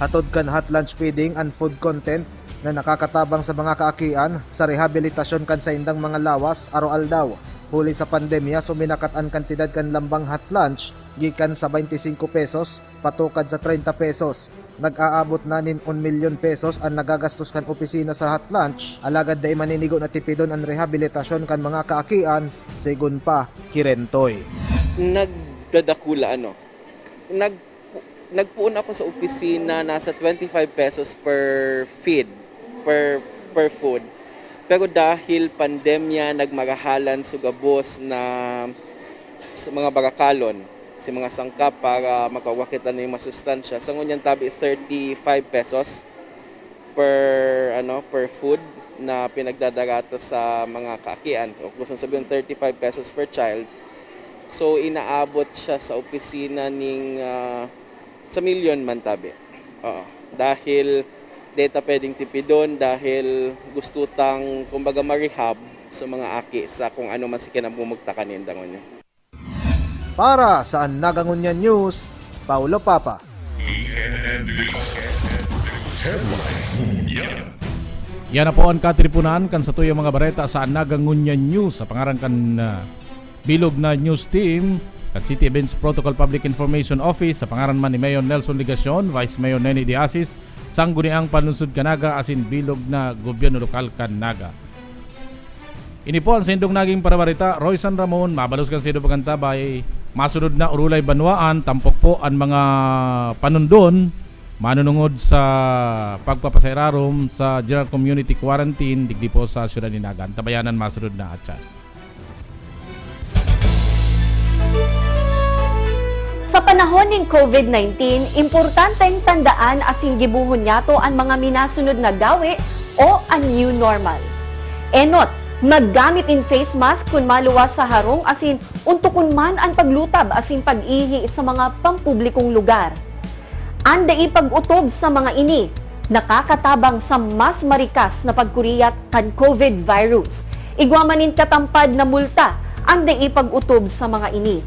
Atod kan hot lunch feeding and food content na nakakatabang sa mga kaakian sa rehabilitasyon kan sa indang mga lawas araw-aldaw. Huli sa pandemya suminakat ang kantidad kan lambang hot lunch gikan sa 25 pesos patukad sa 30 pesos. Nag-aabot na nin 1 million pesos ang nagagastos kan opisina sa hot lunch. Alagad day maninigo na tipidon ang rehabilitasyon kan mga kaakian, sigun pa Kirentoy. Nagdadakula nagpuon ako sa opisina nasa 25 pesos per feed, per food. Pero dahil pandemya nagmarahalan sugabos na sa mga barakalon si mga sangkap para makawakit na yung masustansya. Sa ngunyan tabi 35 pesos per food na pinagdadarata sa mga kaakian. O kung sabihin 35 pesos per child. So inaabot siya sa opisina ning sa milyon man tabi. Dahil data pwedeng tipidon dahil gusto tang kumbaga ma-rehab sa mga aki sa kung ano man si kinabumugta kaninda ngunyan. Para sa Nagangunyan News, Paulo Papa. Yan na po ang katripunan kan sa tuyong mga bareta sa Nagangunyan News sa pangaran kan bilog na news team kan City Events Protocol Public Information Office sa pangaran man ni Mayor Nelson Ligacion, Vice Mayor Nenny Diasis, sangguniang panunsod kanaga asin bilog na gobyerno lokal kan Naga. Ini po ang sindong naging parabarita, Roy San Ramon, mabalos kan sido pagantabay, masunod na urulay banwaan, tampok po ang mga panundon, manunungod sa pagpapasairarom sa General Community Quarantine, digdi po sa syudad ni Naga. Tabayanan masunod na atyan. Sa panahon ng COVID-19, importanteng tandaan asing gibuhon yato ang mga minasunod na gawi o ang new normal. Enot, maggamit in face mask kung maluwas sa harong asin untukon man ang paglutab asin pag-ihi sa mga pampublikong lugar. Anda ipag-utob sa mga ini, nakakatabang sa mas marikas na pagkuriyat kan COVID virus. Igwamanin katampad na multa, anda ipag-utob sa mga ini.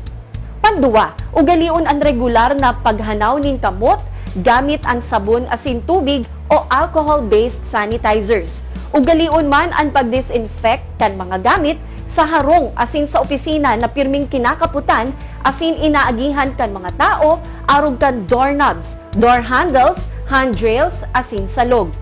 Pandua, ugalion ang regular na paghanaw nin kamot gamit ang sabon asin tubig o alcohol-based sanitizers. Ugalion man ang pag-disinfect kan mga gamit sa harong asin sa opisina na pirming kinakaputan asin inaagihan kan mga tao arog kan doorknobs, door handles, handrails asin salog.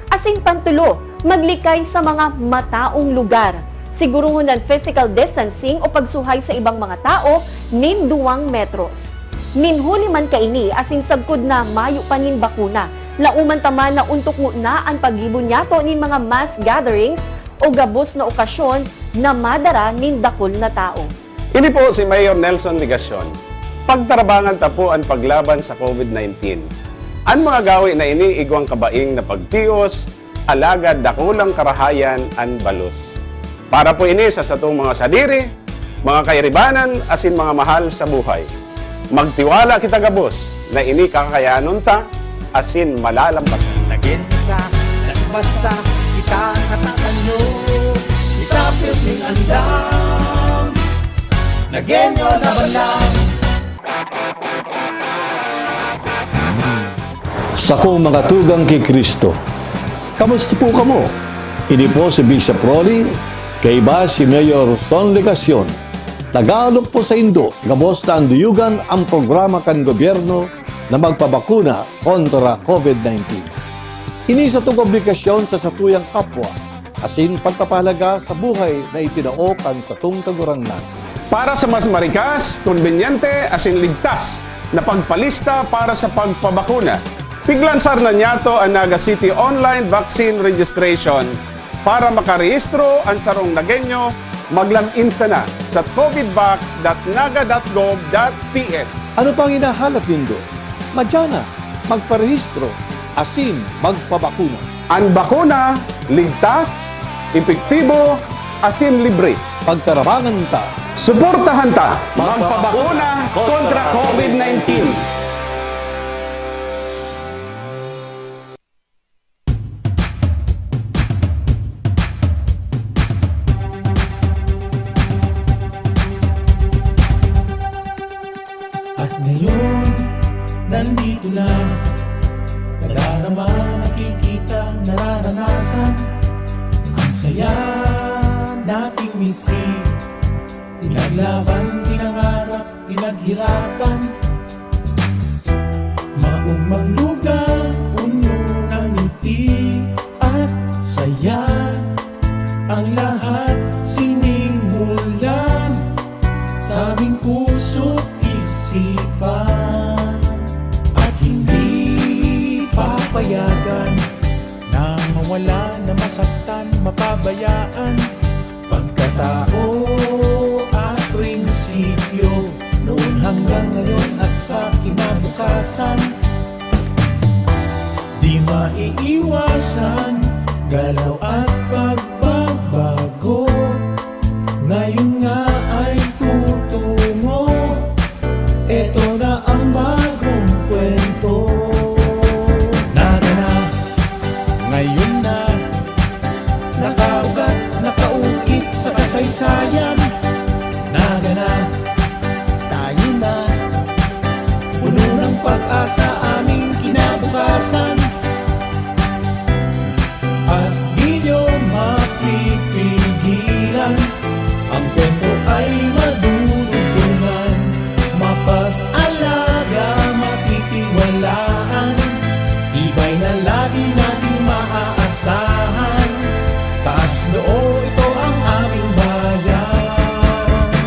Asin pantulo, maglikay sa mga mataong lugar. Siguruhon ng physical distancing o pagsuhay sa ibang mga tao nin 2 metros. Ninhuli man kaini asin sagkod na mayo pa nin bakuna. Lauman taman na untok mo na ang paghibon yato nin mga mass gatherings o gabos na okasyon na madara nin dakol na tao. Ini po si Mayor Nelson Ligacion. Pagtarabangan ta po ang paglaban sa COVID-19. Ang mga gawi na ini igwang kabaing na pagtios, alagad dakulang karahayan an balos. Para po ini sa satong mga sadiri, mga kairibanan, asin mga mahal sa buhay. Magtiwala kita gabos na ini kakayanon ta, asin malalampasan. Nagin ka, basta kita natatanyo, itapit ng andam, nagenyo na balang. Sa kong mga tugang kay Kristo, kamusta po kamo? Ini po si Bishop Rolly, kay iba si Mayor Son Ligacion. Tagalog po sa Indo, gabos na ang duyugan ang programa kan gobyerno na magpabakuna kontra COVID-19. Ini sa itong obligasyon sa satuyang kapwa, asin pagpapahalaga sa buhay na itinaokan sa itong kagurangnan. Para sa mas marikas, konbenyente, asin ligtas na pagpalista para sa pagpabakuna, piglansar na niyato ang Naga City Online Vaccine Registration para makarehistro ang sarong Nagenyo, maglam-insta na sa covidvax.naga.gov.ph. Ano pang hinahanap nindo? Madyana, magparehistro, asin magpabakuna. Ang bakuna, ligtas, epektibo, asin libre. Pagtarabangan ta, suportahan ta, magpabakuna kontra COVID-19. Nandito na, nadarama, nakikita, nararanasan. Ang saya nating ngiti, pinaglaban, pinangarap, pinaghirapan. Maumang lugar, puno ng ngiti at saya. Ang lahat sinimulan sa aming puso't isipan. Papayagan na mawala, na masaktan, mapabayaan. Pagkatao at prinsipyo noon hanggang ngayon at sa kinabukasan. Di maiiwasan, galaw at pagbabago. Ngayon nga ay tutungo, eto na ang bagong kwento. Naganap, ngayon na, nakaugat, nakaukit sa kasaysayan. Naganap, tayo na, puno ng pag-asa aming kinabukasan. At di nyo mapipigilan, ang kwento ay madudugtungan, mapag-alaga, matitiwalaan, tibay na lagi nating maaasahan. Taas noo, ito ang aming bayan.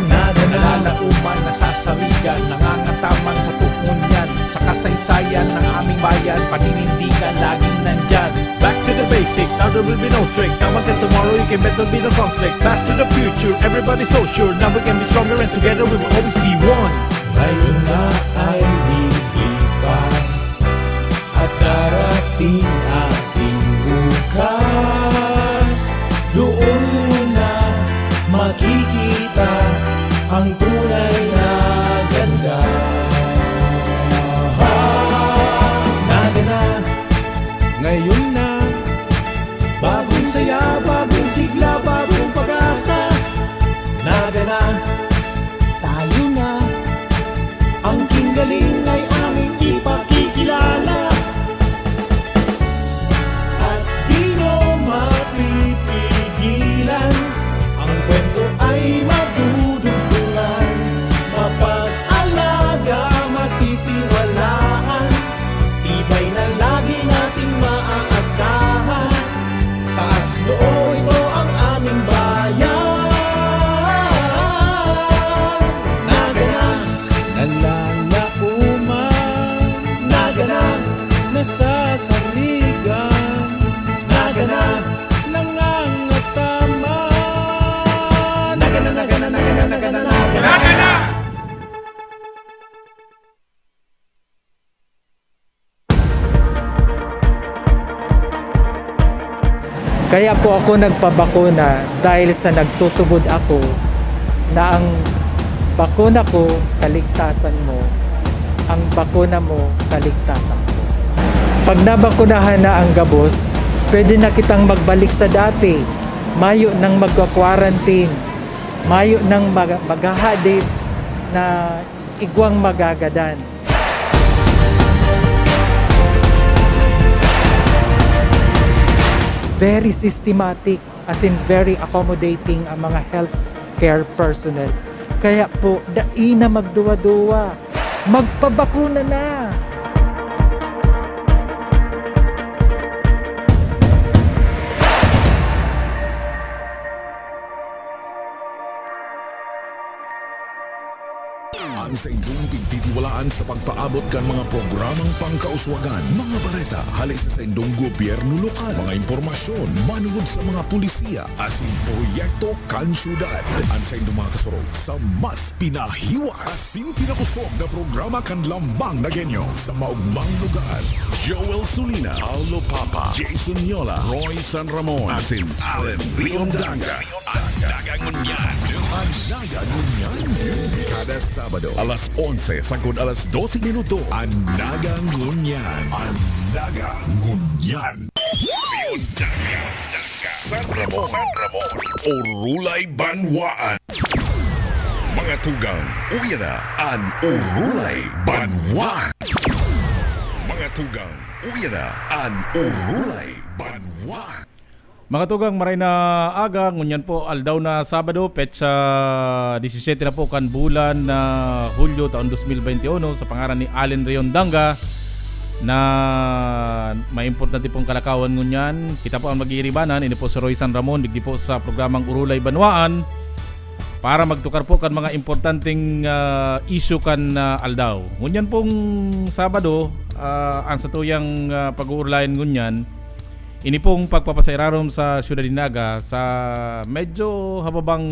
Nalalauman, nasasawigan, nangangataman sa tukunyan, sa kasaysayan ng aming bayan, paninindigan laging nandyan. Back to the basic, now there will be no tricks. Now until tomorrow, you can bet there'll be no conflict. Fast to the future, everybody's so sure. Now we can be stronger and together we will always be one. Ngayon na ay lilipas at darating ating bukas. Doon mo na makikita ang tunay na ganda. Naganap, ngayon na, bagong saya, bagong sigla, bagong pag-asa. Naganap, tayo na, ang kinggaling ay aming ipakikilala. At di nyo mapipigilan, ang kwento ay madudugtungan, mapag-alaga, matitiwalaan, tibay na lagi nating maaasahan. Taas noo, ito ang aming bayan. Naganap, nalalauman, naganap, nasasaligan, naganap, nangangataman. Naganap, naganap, naganap, naganap, naganap. Kaya po ako nagpabakuna dahil sa nagtutubod ako na ang bakuna ko, kaligtasan mo. Ang bakuna mo, kaligtasan ko. Pag nabakunahan na ang gabos, pwede na kitang magbalik sa dati. Mayo nang magka-quarantine. Mayo nang maghahadip na igwang magagadan. Very systematic, as in very accommodating ang mga healthcare personnel. Kaya po, dai na magduwa-duwa. Magpabakuna na! Ang sa inyong tigtitiwalaan sa pagpaabot kan mga programang pangkauswagan, mga bareta, halis sa inyong gobyerno lokal, mga impormasyon, manungod sa mga pulisiya, asin proyekto kan syudad. Ang sa inyong mga kasurog sa mas pinahiwas, asin pinakusog na programa kan lambang na genyo sa maugmang lugar. Joel Sulina, Paulo Papa, Jason Yola, Roy San Ramon, asin Allen Riondanga. Ang Nagangunyan. Ang Nagangunyan. Kada Sabado, alas 11 sagod alas 12 minuto. Ang Nagangunyan. Ang Nagangunyan. Riondanga, San Ramon, Urulay Banwaan. Mga tugang, uya na ang Urulay Banwaan. Mga tugang, uya na ang Urulay Banwaan. Mga tugang, maray na aga, ngunyan po aldaw na Sabado, petsa 17 na po kan bulan na Hulyo taon 2021 sa pangaran ni Allen Riondanga na may importante pong kalakawan ngunyan. Kita po ang mag-iiribanan, ini po si Roy San Ramon, digdi po sa programang Urulay Banwaan para magtukar po kan mga importanteng issue kan aldaw. Ngunyan pong Sabado, ang satuyang pag-uurlayan ngunyan, ini pong pagpapasairarom sa Ciudad de Naga sa medyo hababang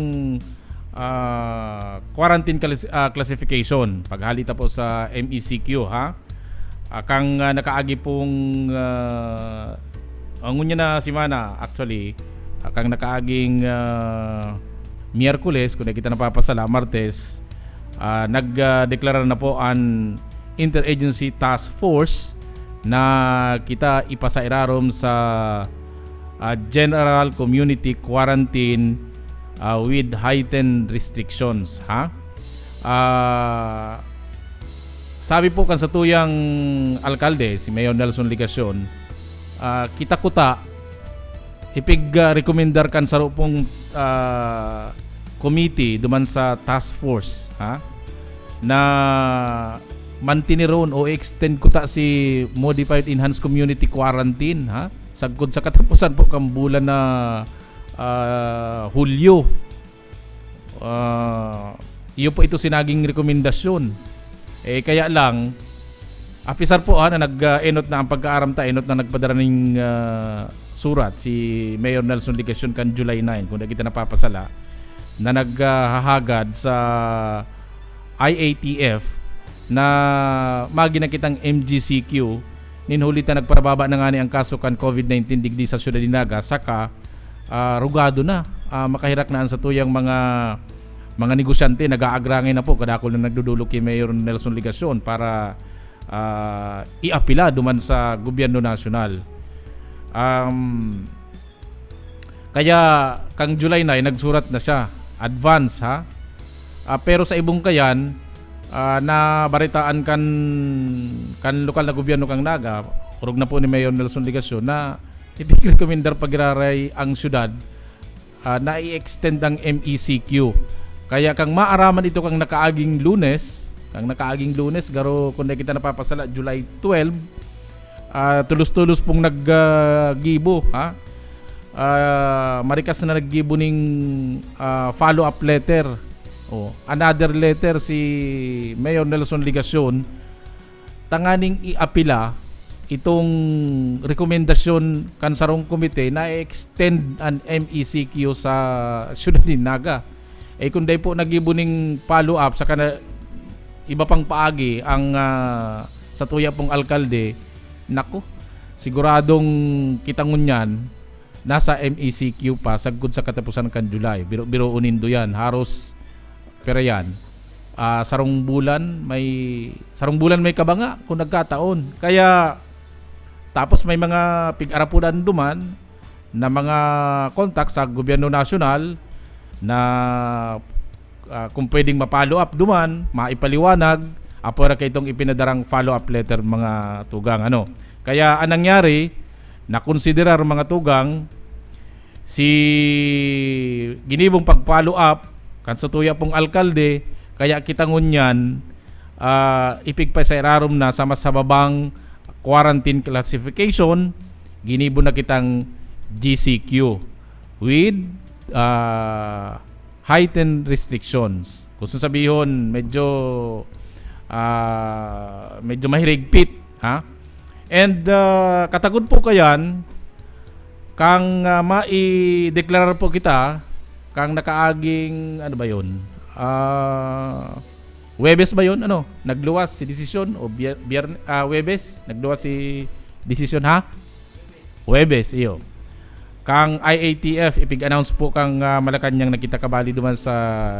quarantine classification paghalita po sa MECQ ha. Kang nakaagi pong ang unya na simana actually kang nakaaging Miyerkules kung kita napapasala Martes nagdeklara na po ang Interagency Task Force na kita ipasairarom sa General Community Quarantine with heightened restrictions ha. Sabi po kan sa tuyang alkalde si Mayor Nelson Ligacion, kita kuta ipig rekomendar kan sa pong committee duman sa task force ha na mantiniron o extend kuta si modified enhanced community quarantine ha sagkod sa katapusan po kang bulan na Hulyo. Iyo po ito sinaging rekomendasyon. Kaya lang apisar po na nag-enot na ang pagkaaramta, enot na nagpadara ng surat si Mayor Nelson Ligacion kan July 9 kung kita napapasala na naghahagad sa IATF na maginakitang MGCQ ninhulita nagparababa na nga ni ang kaso kan COVID-19 digdi sa Ciudad de Naga saka rugado na makahirak na sa tuyang mga negosyante nag-aagrangay na po kadakol na nagdudulog kay Mayor Nelson Ligacion para iapila duman sa gobyerno nasyonal. Kaya kang July 9 nagsurat na siya advance ha. Pero sa ibong kayan na baritaan kan lokal na gobyerno kang Naga urog na po ni Mayor Nelson Ligacion na ipig-rekomendar pagiraray ang syudad na i-extend ang MECQ. Kaya kang maaraman ito kang nakaaging Lunes garo kung kita napapasala July 12 tulos-tulos pong naggibo ha. Marikas na naggibo ning follow-up letter another letter si Mayor Nelson Ligacion tanganing iapila itong rekomendasyon kansarong komite na extend ang MECQ sa Ciudad de Naga. Kung day po nagibo ning follow-up sa iba pang paagi ang sa tuya pong alkalde, nako, siguradong kitangon yan nasa MECQ pa sagkod sa katapusan kan July. Biro unindo yan, haros pero yan. Sarong bulan may kabanga kung nagkataon. Kaya tapos may mga pig-arapudan duman na mga kontak sa gobyerno nasyonal na kung pwedeng ma-follow up duman, maipaliwanag apora kay itong ipinadarang follow up letter mga tugang Kaya anong nangyari na konsiderar mga tugang si ginibong pag-follow up kan sa tuya pong alkalde kaya kitangon yan ipigpasairarom na sa mas babang quarantine classification ginibo na kitang GCQ with heightened restrictions. Kung sabihon medyo mahirigpit ha. And katagod po kayan kang mai-deklarar po kita kang nakaaging Huwebes ba yun? Nagluwas si desisyon o Huwebes? Nagluwas si desisyon ha? Huwebes, iyo. Kang IATF ipig-announce po kang Malacanang nakita kabali duman sa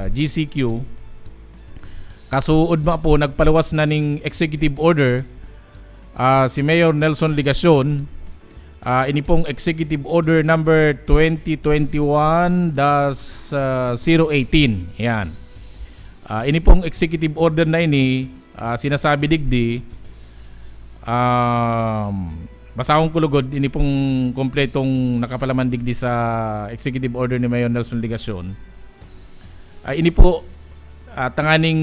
GCQ. Kasuod ma po nagpaluwas na ning executive order si Mayor Nelson Ligacion. Ini pong executive order number 2021-018. Yan. Ini pong executive order na ini sinasabi digdi basahong kulugod ini pong kompletong nakapalaman digdi sa executive order ni Mayor Nelson Ligacion. Ini po tanganing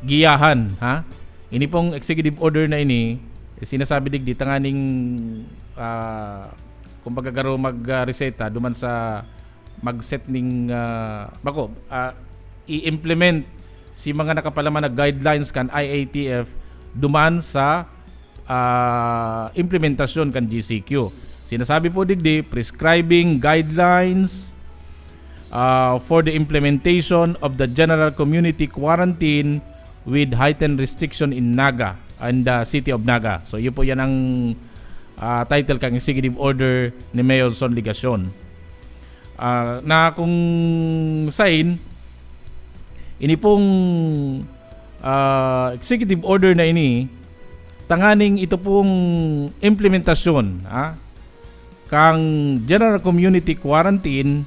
giyahan ha. Ini pong executive order na ini sinasabi digdi tanganing kumbaga garo magreseta duman sa mag-set ning i-implement si mga nakapalaman na guidelines kan IATF duman sa implementasyon kan GCQ. Sinasabi po digdi prescribing guidelines for the implementation of the general community quarantine with heightened restriction in Naga and the city of Naga. So yun po yan ang title kang executive order ni Mayor Son Ligacion. Na kung sign ini pong executive order na ini tanganing ito pong implementasyon kang general community quarantine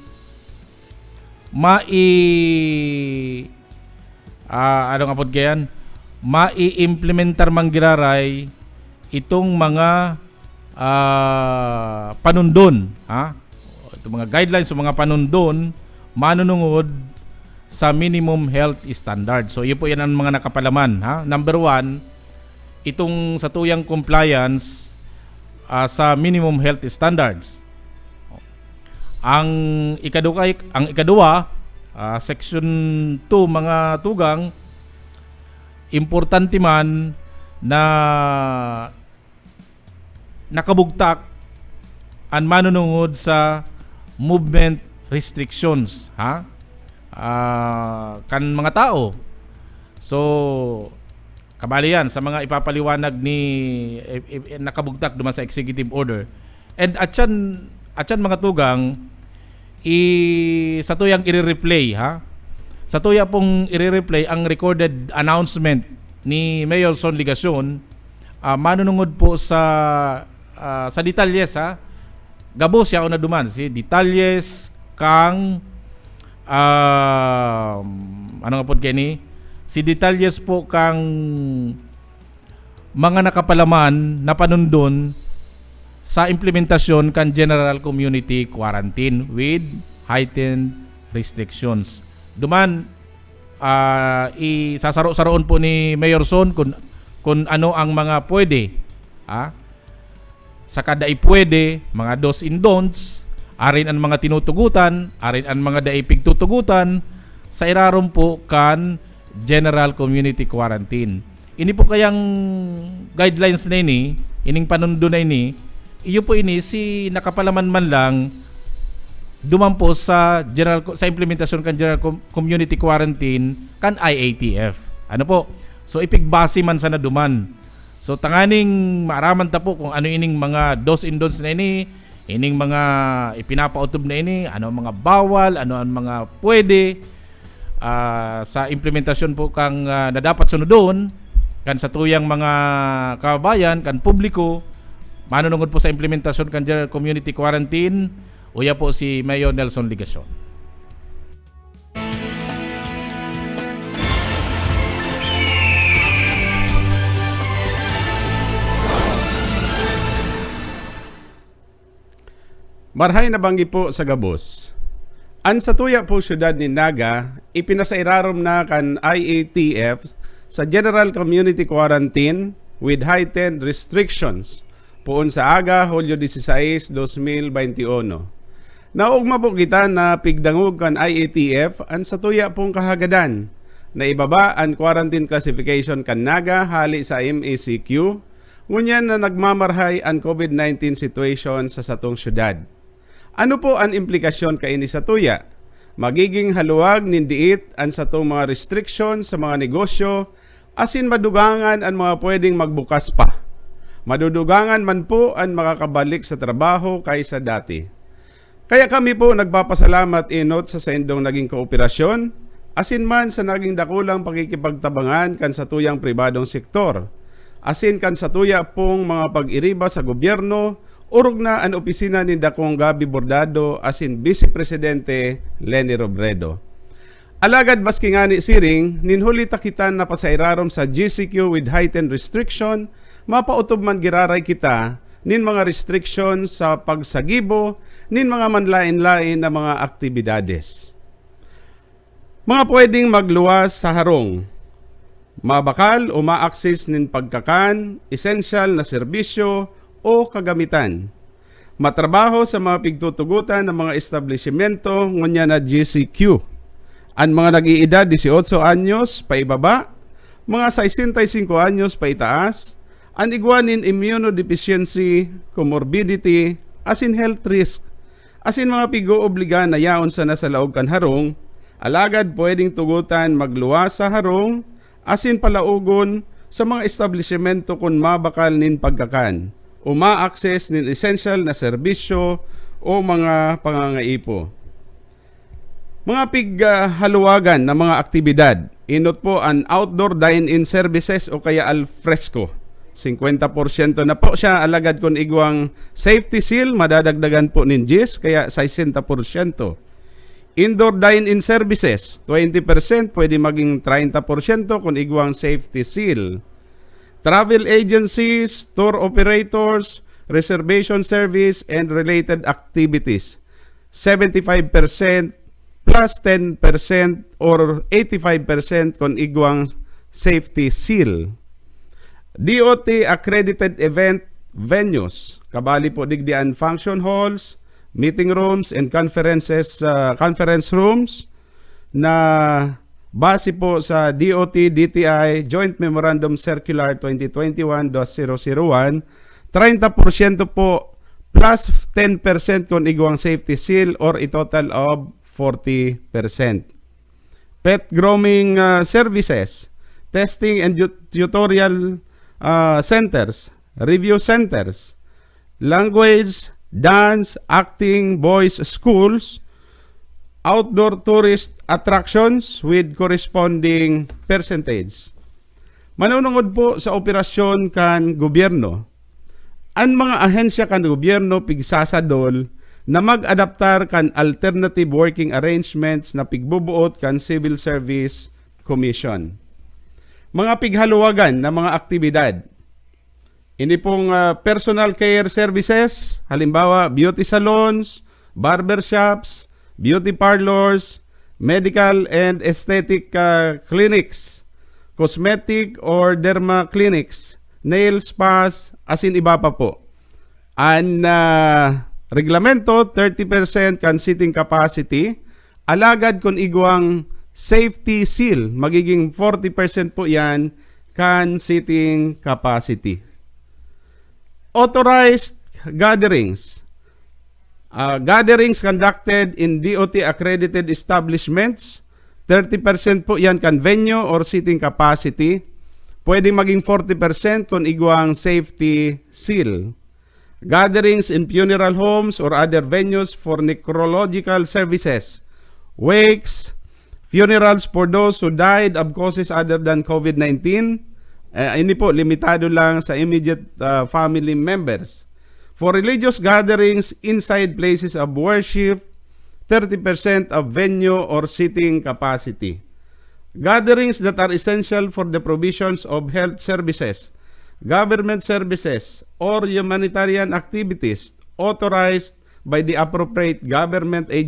ano nga pod kayan mai-implementar manggiraray itong mga panundon itong mga guidelines sa mga panundon manunungod sa minimum health standard. So yun po yan ang mga nakapalaman. Number 1, itong sa tuyang compliance sa minimum health standards. Ang ikadua, section 2 mga tugang, importante man na nakabugtak ang manunungod sa movement restrictions kan mga tao. So kabali yan sa mga ipapaliwanag ni nakabugtak duman sa executive order. And atyan mga tugang sa tuyang i-replay sa tuya pong i-replay ang recorded announcement ni Mayor Son Ligacion manunungod po sa detalyes gabo siya na duman si detalyes kang ano nga po kani si detalyes po kang mga nakapalaman na panundon sa implementasyon kan general community quarantine with heightened restrictions. Duman isasaro-saroon po ni Mayor Son kung ano ang mga pwede sa kada pwede, mga dos and don'ts, arin ang mga tinutugutan, arin ang mga daipig tutugutan sa irarom po kan general community quarantine. Ini po kayang guidelines na ini, ining panundo na ini, iyo po ini si nakapalaman man lang dumampo sa implementasyon kan general community quarantine kan IATF. Ano po? So ipigbase man sana duman. So tanganing maaraman ta po kung ano ining mga dos and don'ts na ini, ining mga ipinapautob na ini, ano ang mga bawal, ano ang mga pwede sa implementasyon po kang na dapat sunodon kan sa tuyang mga kababayan, kan publiko manunungod po sa implementasyon kan general community quarantine. Uya po si Mayor Nelson Ligacion. Marhay na banggi po sa gabos. An sa tuya po syudad ni Naga, ipinasairarom na kan IATF sa General Community Quarantine with heightened restrictions poon sa aga, Hulyo 16, 2021. Naugma po kita na pigdangog kan IATF an sa tuya pong kahagadan na ibaba ang quarantine classification kan Naga hali sa MECQ, ngunyan na nagmamarhay ang COVID-19 situation sa satong syudad. Ano po ang implikasyon kaini sa tuya? Magiging haluwag nindiit ang satong mga restrictions sa mga negosyo, asin madugangan ang mga pwedeng magbukas pa. Madudugangan man po ang makakabalik sa trabaho kaysa dati. Kaya kami po nagpapasalamat inot sa sendong naging kooperasyon, asin man sa naging dakulang pakikipagtabangan kan sa tuyang pribadong sektor, asin kan sa tuya pong mga pag-iriba sa gobyerno, urog na ang opisina ni Dakong Gabi Bordado asin Vice Presidente Leni Robredo. Alagad maski nga ni siring, ninhuli takitan na pasairarom sa GCQ with heightened restriction, mapautob man giraray kita nin mga restrictions sa pagsagibo, nin mga manlain-lain na mga aktibidades. Mga pwedeng magluwas sa harong, mabakal o ma-access nin pagkakan, essential na serbisyo o kagamitan. Matrabaho sa mga pigtutugutan ng mga establishmento ngunya na GCQ. Ang mga nag-iedad 18 anyos pa ibaba, mga 65 anyos pa itaas, ang igwanin immunodeficiency, comorbidity, as in health risk, Asin mga pigo-obliga na yaon sa nasa laog kan harong, alagad pwedeng tugutan magluwas sa harong, asin palaugon sa mga establishmento kung mabakal nin pagkakan o ma-access nin essential na serbisyo o mga pangangaipo. Mga pighaluwagan na mga aktibidad, inot po ang outdoor dine-in services o kaya al fresco. 50% na po siya, alagad kung igwang safety seal, madadagdagan po nin GIS, kaya 60%. Indoor dine-in services, 20%, pwede maging 30% kung igwang safety seal. Travel agencies, tour operators, reservation service, and related activities, 75% plus 10% or 85% kung igwang safety seal. DOT accredited event venues, kabali po digdian function halls, meeting rooms, and conference rooms na base po sa DOT DTI Joint Memorandum Circular 2021-001, 30% po plus 10% kung igwang safety seal or a total of 40%. Pet grooming services, testing and tutorial centers, review centers, language, dance, acting, voice schools, outdoor tourist attractions with corresponding percentage. Manunungod po sa operasyon kan gobyerno. Ang mga ahensya kan gobyerno pigsasadol na mag-adaptar kan alternative working arrangements na pigbubuot kan Civil Service Commission. Mga pighaluwagan na mga aktibidad. Ini pong personal care services, halimbawa beauty salons, barbershops, beauty parlors, medical and aesthetic clinics, cosmetic or derma clinics, nail spas, asin iba pa po. Ang reglamento, 30% kan seating capacity, alagad kung igwang safety seal, magiging 40% po yan kan seating capacity. Authorized gatherings. Gatherings conducted in DOT accredited establishments, 30% po yan kan venue or seating capacity. Pwede maging 40% kung igwang safety seal. Gatherings in funeral homes or other venues for necrological services, wakes, funerals for those who died of causes other than COVID-19. Ini po, limitado lang sa immediate family members. For religious gatherings inside places of worship, 30% of venue or seating capacity. Gatherings that are essential for the provisions of health services, government services, or humanitarian activities authorized by the appropriate government agency